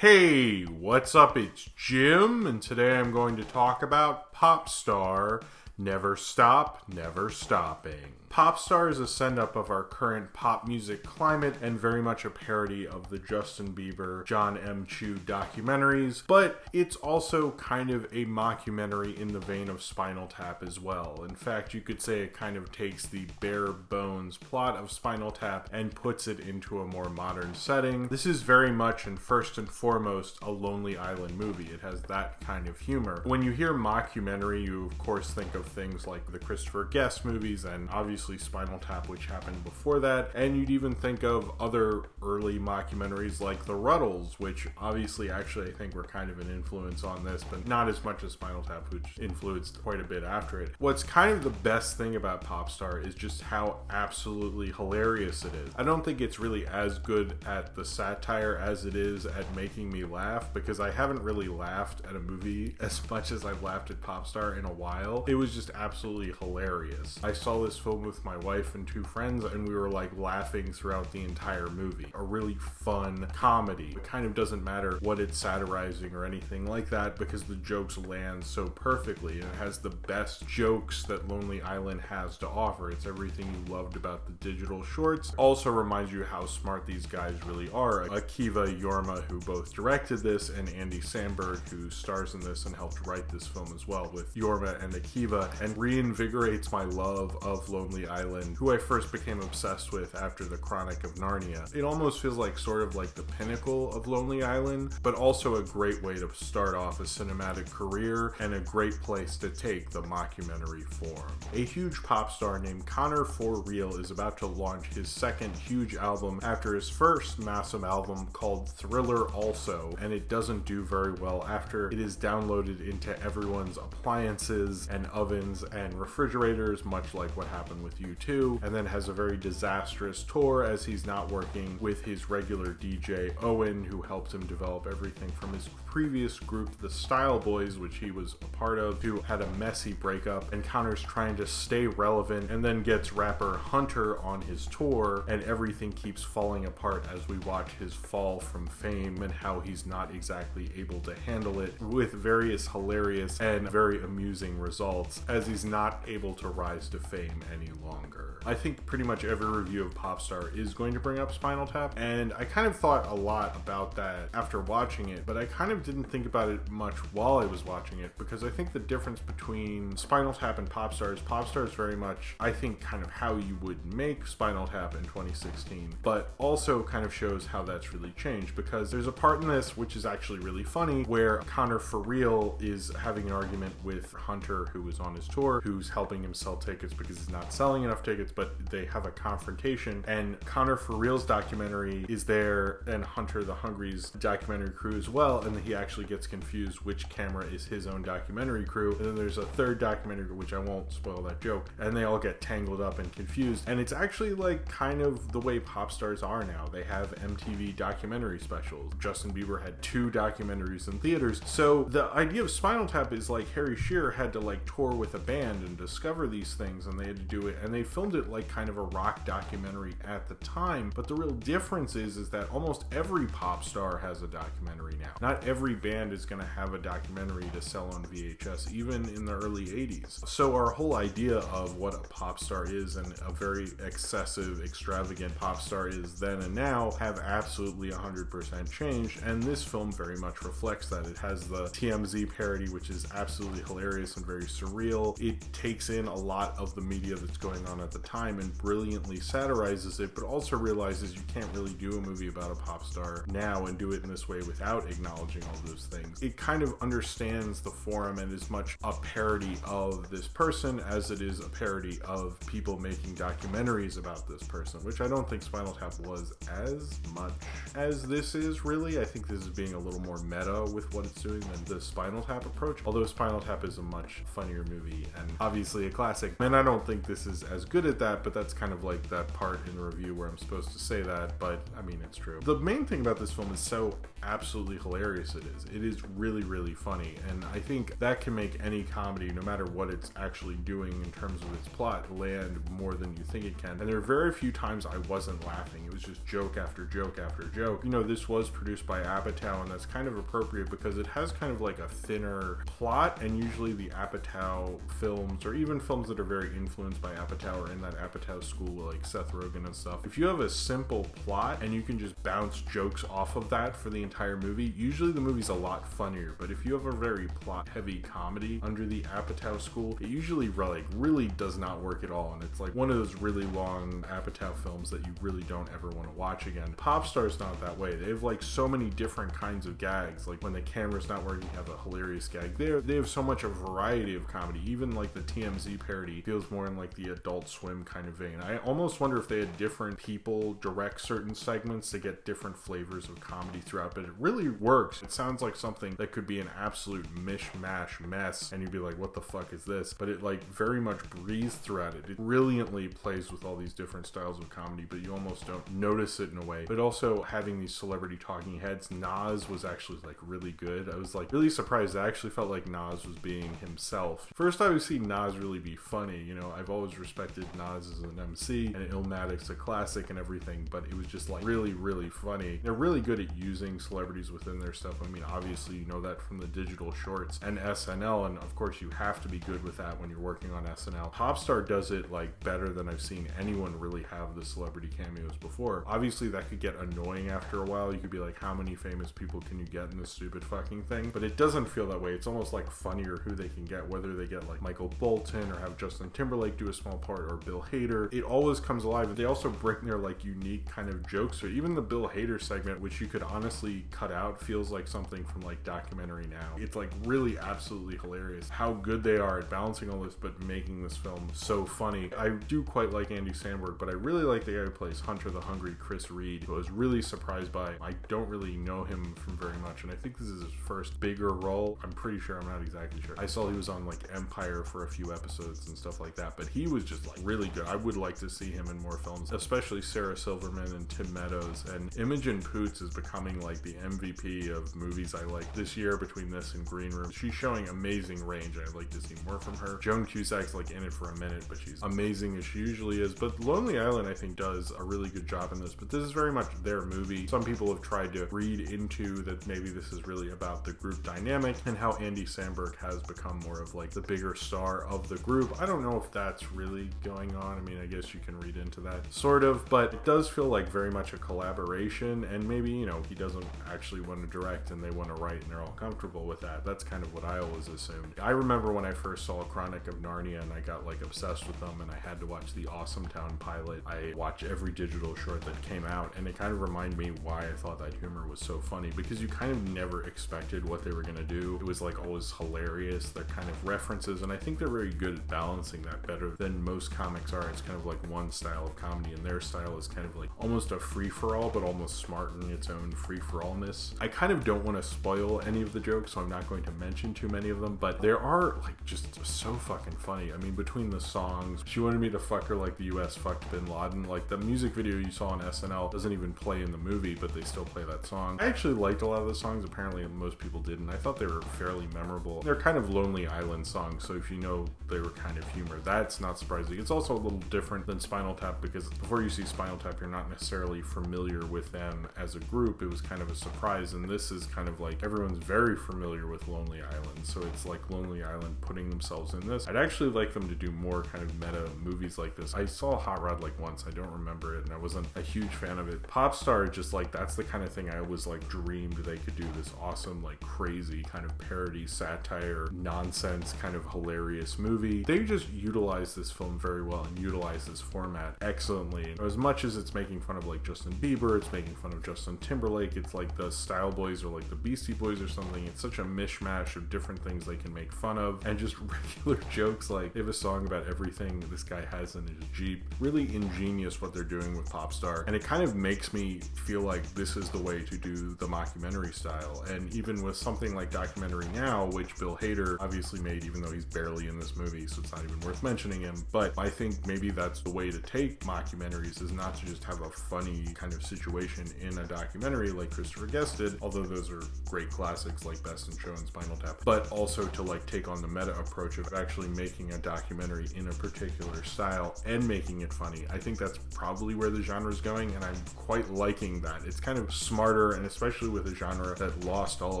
Hey, what's up? It's Jim, and today I'm going to talk about Popstar, Never Stop, Never Stopping. Popstar is a send-up of our current pop music climate and very much a parody of the Justin Bieber, John M. Chu documentaries, but it's also kind of a mockumentary in the vein of Spinal Tap as well. In fact, you could say it kind of takes the bare bones plot of Spinal Tap and puts it into a more modern setting. This is very much and first and foremost a Lonely Island movie. It has that kind of humor. When you hear mockumentary, you of course think of things like the Christopher Guest movies and obviously Spinal Tap, which happened before that, and you'd even think of other early mockumentaries like The Ruddles, which obviously actually I think were kind of an influence on this, but not as much as Spinal Tap, which influenced quite a bit after it. What's kind of the best thing about Popstar is just how absolutely hilarious it is. I don't think it's really as good at the satire as it is at making me laugh, because I haven't really laughed at a movie as much as I've laughed at Popstar in a while. It was just absolutely hilarious. I saw this film with my wife and two friends, and we were like laughing throughout the entire movie. A really fun comedy. It kind of doesn't matter what it's satirizing or anything like that, because the jokes land so perfectly, and it has the best jokes that Lonely Island has to offer. It's everything you loved about the digital shorts. Also reminds you how smart these guys really are. Akiva Yorma, who both directed this, and Andy Samberg, who stars in this and helped write this film as well with Yorma and Akiva, and reinvigorates my love of Lonely Island, who I first became obsessed with after The Chronic of Narnia. It almost feels like sort of like the pinnacle of Lonely Island, but also a great way to start off a cinematic career and a great place to take the mockumentary form. A huge pop star named Connor For Real is about to launch his second huge album after his first massive album called Thriller Also, and it doesn't do very well after it is downloaded into everyone's appliances and ovens and refrigerators, much like what happened with U2, and then has a very disastrous tour as he's not working with his regular DJ Owen, who helped him develop everything from his previous group, the Style Boys, which he was a part of, who had a messy breakup, and Connor's trying to stay relevant, and then gets rapper Hunter on his tour, and everything keeps falling apart as we watch his fall from fame and how he's not exactly able to handle it, with various hilarious and very amusing results as he's not able to rise to fame any longer. I think pretty much every review of Popstar is going to bring up Spinal Tap, and I kind of thought a lot about that after watching it, but I kind of didn't think about it much while I was watching it, because I think the difference between Spinal Tap and Popstar is very much, I think, kind of how you would make Spinal Tap in 2016, but also kind of shows how that's really changed, because there's a part in this which is actually really funny where Connor For Real is having an argument with Hunter, who was on his tour, who's helping him sell tickets because he's not selling enough tickets, but they have a confrontation, and Connor For Real's documentary is there, and Hunter the Hungry's documentary crew as well, and he actually gets confused which camera is his own documentary crew, and then there's a third documentary, which I won't spoil that joke, and they all get tangled up and confused, and it's actually like kind of the way pop stars are now. They have MTV documentary specials. Justin Bieber had 2 documentaries in theaters, so the idea of Spinal Tap is like Harry Shearer had to like tour with a band and discover these things, and they had to do it, and they filmed it like kind of a rock documentary at the time, but the real difference is that almost every pop star has a documentary now. Not every band is going to have a documentary to sell on VHS, even in the early 80s. So our whole idea of what a pop star is, and a very excessive, extravagant pop star is then and now, have absolutely 100% changed, and this film very much reflects that. It has the TMZ parody, which is absolutely hilarious and very surreal. It takes in a lot of the media that's going on at the time and brilliantly satirizes it, but also realizes you can't really do a movie about a pop star now and do it in this way without acknowledging all those things. It kind of understands the forum and is much a parody of this person as it is a parody of people making documentaries about this person, which I don't think Spinal Tap was as much as this is, really. I think this is being a little more meta with what it's doing than the Spinal Tap approach, although Spinal Tap is a much funnier movie movie, and obviously a classic. And I don't think this is as good at that, but that's kind of like that part in the review where I'm supposed to say that, but I mean, it's true. The main thing about this film is so absolutely hilarious it is. It is really, really funny, and I think that can make any comedy, no matter what it's actually doing in terms of its plot, land more than you think it can. And there are very few times I wasn't laughing. It was just joke after joke after joke. You know, this was produced by Apatow, and that's kind of appropriate because it has kind of like a thinner plot, and usually the Apatow films, or even films that are very influenced by Apatow or in that Apatow school, like Seth Rogen and stuff, if you have a simple plot and you can just bounce jokes off of that for the entire movie, usually the movie's a lot funnier. But if you have a very plot heavy comedy under the Apatow school, it usually like really does not work at all, and it's like one of those really long Apatow films that you really don't ever want to watch again. Popstar's not that way. They have like so many different kinds of gags. Like when the camera's not working, you have a hilarious gag there. They have so much a variety of comedy. Even like the TMZ parody feels more in like the Adult Swim kind of vein. I almost wonder if they had different people direct certain segments to get different flavors of comedy throughout, but it really works. It sounds like something that could be an absolute mishmash mess, and you'd be like, what the fuck is this? But it like very much breathes throughout it. It brilliantly plays with all these different styles of comedy, but you almost don't notice it in a way. But also having these celebrity talking heads, Nas was actually like really good. I was like really surprised. I actually felt like Nas was being himself. First time we see Nas really be funny. You know, I've always respected Nas as an MC, and Illmatic's a classic and everything, but it was just like really, really funny. They're really good at using celebrities within their stuff. I mean, obviously you know that from the digital shorts and SNL, and of course you have to be good with that when you're working on SNL. Popstar does it like better than I've seen anyone really have the celebrity cameos before. Obviously that could get annoying after a while. You could be like, how many famous people can you get in this stupid fucking thing? But it doesn't feel that way. It's almost like funnier who they can get, whether they get like Michael Bolton or have Justin Timberlake do a small part or Bill Hader. It always comes alive. They also bring their like unique kind of jokes. So even the Bill Hader segment, which you could honestly cut out, feels like something from like Documentary Now. It's like really absolutely hilarious how good they are at balancing all this but making this film so funny. I do quite like Andy Samberg, but I really like the guy who plays Hunter the Hungry, Chris Reed, who I was really surprised by. I don't really know him from very much, and I think this is his first bigger role. I'm pretty sure, I'm not exactly sure. I saw he was on like Empire for a few episodes and stuff like that, but he was just like really good. I would like to see him in more films, especially Sarah Silverman and Tim Meadows. And Imogen Poots is becoming like the MVP of movies I like this year between this and Green Room. She's showing amazing range. I'd like to see more from her. Joan Cusack's like in it for a minute, but she's amazing as she usually is. But Lonely Island, I think, does a really good job in this, but this is very much their movie. Some people have tried to read into that maybe this is really about the group dynamic and how Andy Samberg has become more of like the bigger star of the group. I don't know if that's really going on. I mean, I guess you can read into that sort of, but it does feel like very much a collaboration, and maybe, you know, he doesn't actually want to direct and they want to write and they're all comfortable with that. That's kind of what I always assumed. I remember when I first saw Chronic of Narnia and I got like obsessed with them, and I had to watch the Awesome Town pilot. I watched every digital short that came out, and it kind of reminded me why I thought that humor was so funny, because you kind of never expected what they were going to do. It was like always hilarious, their kind of references, and I think they're very good at balancing that better than most comics are. It's kind of like one style of comedy, and their style is kind of like almost a free-for-all, but almost smart in its own free-for-allness. I kind of don't want to spoil any of the jokes, so I'm not going to mention too many of them, but there are like just so fucking funny. I mean, between the songs, She Wanted Me to Fuck Her Like the US Fucked Bin Laden, like the music video you saw on SNL doesn't even play in the movie, but they still play that song. I actually liked a lot of the songs. Apparently most people didn't. I thought they were fairly memorable. They're kind of Lonely Island songs, so if you know they were kind of humor, that's not surprising. It's also a little different than Spinal Tap, because before you see Spinal Tap, you're not necessarily familiar with them as a group. It was kind of a surprise, and this is kind of like everyone's very familiar with Lonely Island, so it's like Lonely Island putting themselves in this. I'd actually like them to do more kind of meta movies like this. I saw Hot Rod like once, I don't remember it, and I wasn't a huge fan of it. Popstar, just like that's the kind of thing I always like dreamed they could do, this awesome like crazy kind of parody, satire, nonsense kind of hilarious movie. They just utilize this film very well and utilize this format excellently. And as much as it's making fun of like Justin Bieber, it's making fun of Justin Timberlake, it's like the Style Boys or like the Beastie Boys or something. It's such a mishmash of different things they can make fun of, and just regular jokes. Like they have a song about everything this guy has in his Jeep. Really ingenious what they're doing with Popstar, and it kind of makes me feel like this is the way to do the mockumentary style. And even with something like Documentary Now, which Bill Hader obviously made, even though though he's barely in this movie, so it's not even worth mentioning him. But I think maybe that's the way to take mockumentaries, is not to just have a funny kind of situation in a documentary like Christopher Guest did, although those are great classics like Best in Show and Spinal Tap, but also to like take on the meta approach of actually making a documentary in a particular style and making it funny. I think that's probably where the genre is going, and I'm quite liking that. It's kind of smarter, and especially with a genre that lost all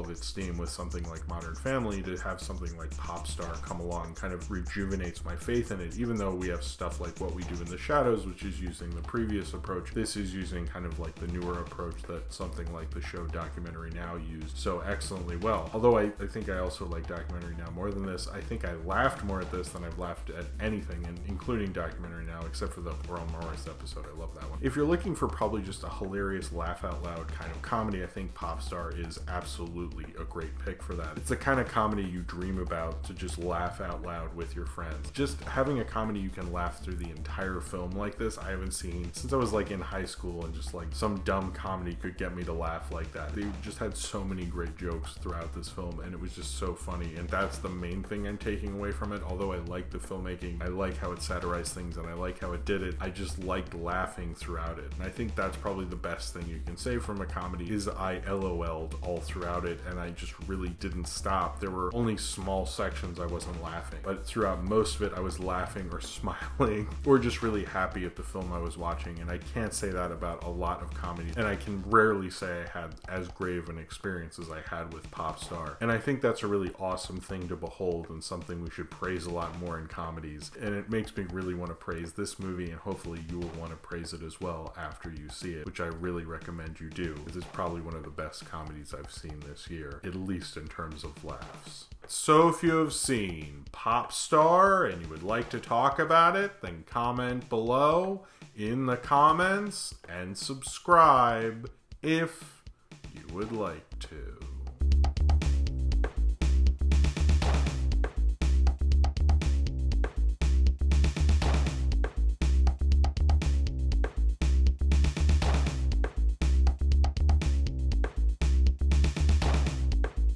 of its steam with something like Modern Family, to have something like Popstar come along kind of rejuvenates my faith in it. Even though we have stuff like What We Do in the Shadows, which is using the previous approach, this is using kind of like the newer approach that something like the show Documentary Now used so excellently well. Although I think I also like Documentary Now more than this. I think I laughed more at this than I've laughed at anything, and including Documentary Now, except for the Earl Morris episode. I love that one. If you're looking for probably just a hilarious laugh out loud kind of comedy, I think Popstar is absolutely a great pick for that. It's the kind of comedy you dream about to just laugh out loud with your friends. Just having a comedy you can laugh through the entire film like this, I haven't seen since I was like in high school, and just like some dumb comedy could get me to laugh like that. They just had so many great jokes throughout this film, and it was just so funny, and that's the main thing I'm taking away from it. Although I like the filmmaking, I like how it satirized things, and I like how it did it, I just liked laughing throughout it. And I think that's probably the best thing you can say from a comedy, is I LOL'd all throughout it, and I just really didn't stop. There were only small sections I wasn't laughing, but throughout most of it I was laughing or smiling or just really happy at the film I was watching. And I can't say that about a lot of comedies, and I can rarely say I had as grave an experience as I had with Popstar. And I think that's a really awesome thing to behold, and something we should praise a lot more in comedies. And it makes me really want to praise this movie, and hopefully you will want to praise it as well after you see it, which I really recommend you do, because it's probably one of the best comedies I've seen this year, at least in terms of laughs. So if you have seen Popstar and you would like to talk about it, then comment below in the comments and subscribe if you would like to.